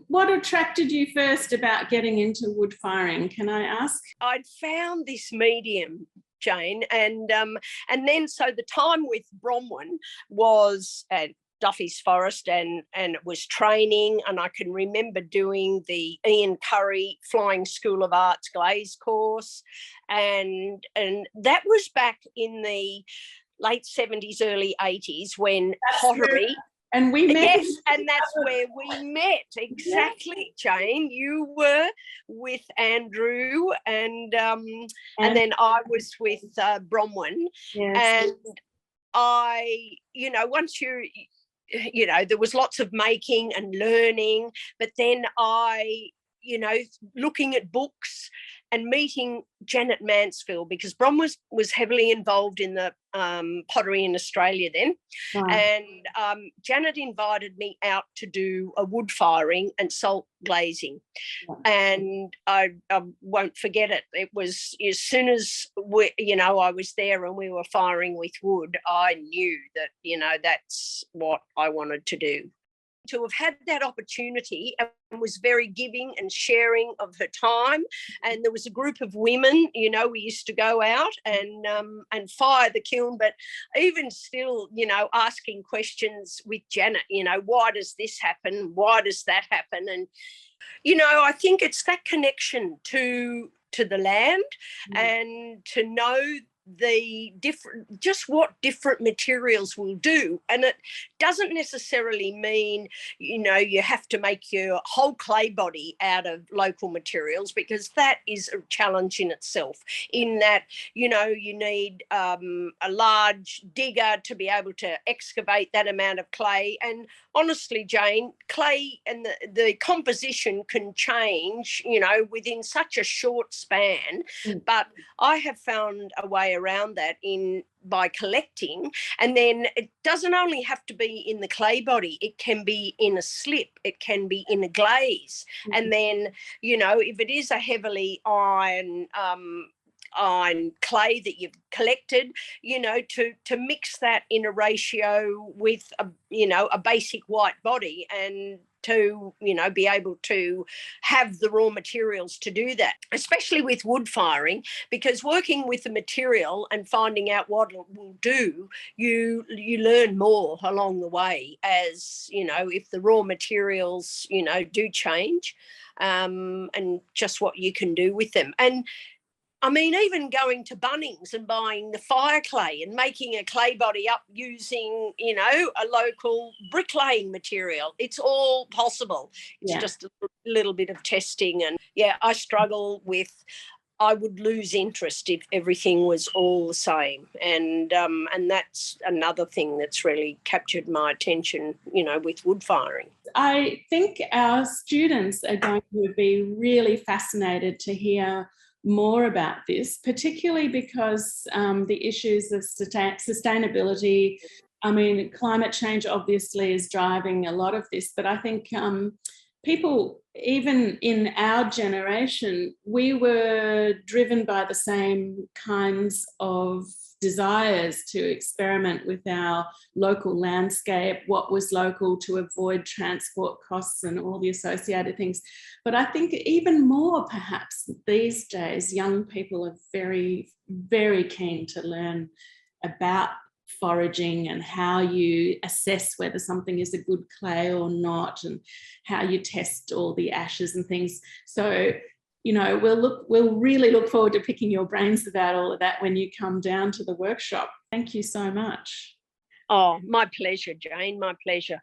What attracted you first about getting into wood firing, can I ask? I'd found this medium, Jane, and then so the time with Bromwell was at Duffy's Forest, and it was training, and I can remember doing the Ian Curry Flying School of Arts glaze course, and that was back in the late 70s, early 80s when pottery. And we met. Yes, and that's where we met. Exactly, Jane. You were with Andrew, and then I was with Bromwell. Yes. And I, once there was lots of making and learning, but then I, looking at books and meeting Janet Mansfield, because Brom was heavily involved in the pottery in Australia then. Wow. And Janet invited me out to do a wood firing and salt glazing. Wow. And I won't forget it. It was as soon as I was there and we were firing with wood, I knew that, that's what I wanted to do. To have had that opportunity, and was very giving and sharing of her time. And there was a group of women, we used to go out and fire the kiln, but even still, asking questions with Janet, why does this happen? Why does that happen? And, I think it's that connection to the land and to know what different materials will do. And it doesn't necessarily mean you have to make your whole clay body out of local materials, because that is a challenge in itself, in that you need a large digger to be able to excavate that amount of clay. And honestly, Jane, clay and the composition can change within such a short span. But I have found a way around that by collecting. And then it doesn't only have to be in the clay body, it can be in a slip, it can be in a glaze. And then if it is a heavily iron clay that you've collected, to mix that in a ratio with a basic white body, and to be able to have the raw materials to do that, especially with wood firing, because working with the material and finding out what it will do, you learn more along the way, as if the raw materials do change, and just what you can do with them. And I mean, even going to Bunnings and buying the fire clay and making a clay body up using, a local bricklaying material. It's all possible. It's just a little bit of testing. And, I struggle with, I would lose interest if everything was all the same. And that's another thing that's really captured my attention, with wood firing. I think our students are going to be really fascinated to hear more about this, particularly because the issues of sustainability, climate change obviously is driving a lot of this, but I think people, even in our generation, we were driven by the same kinds of desires to experiment with our local landscape, what was local, to avoid transport costs and all the associated things. But I think even more perhaps these days, young people are very, very keen to learn about foraging and how you assess whether something is a good clay or not, and how you test all the ashes and things. So we'll really look forward to picking your brains about all of that when you come down to the workshop. Thank you so much. Oh, my pleasure, Jane, my pleasure.